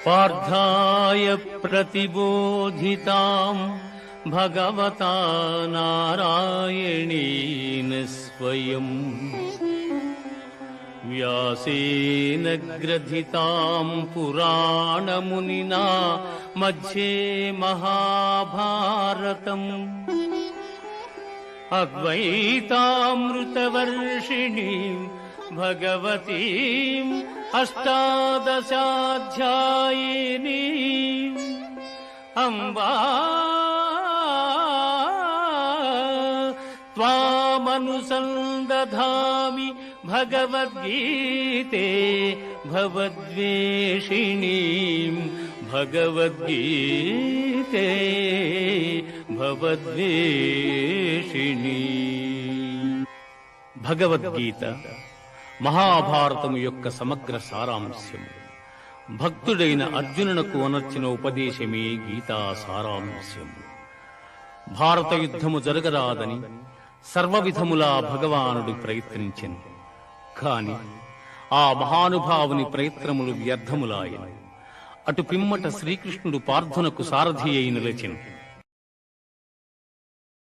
పార్థాయ ప్రతిబోధితాం భగవతా నారాయణేన స్వయం వ్యాసేన గ్రథితాం పురాణమునినా మధ్యే మహాభారతం అద్వైతామృతవర్షిణీం భగవతీం అష్టాదశాధ్యాయినీం అంబా త్వామనుసందధామి భగవద్గీతే భవద్వేషిణీం భగవద్గీతే భవద్వేషిణీం. భగవద్గీత మహాభారతము యొక్క సమగ్ర సారాంశము. భక్తుడైన అర్జునునకు అనర్చిన ఉపదేశమే గీతా సారాంశము. భారత యుద్ధము జరగరాదని సర్వవిధములా భగవానుడు ప్రయత్నించెను. కాని ఆ మహానుభావుని ప్రయత్నములు వ్యర్థములాయను. అటు పిమ్మట శ్రీకృష్ణుడు పార్థునకు సారథి అయి నిలిచెను.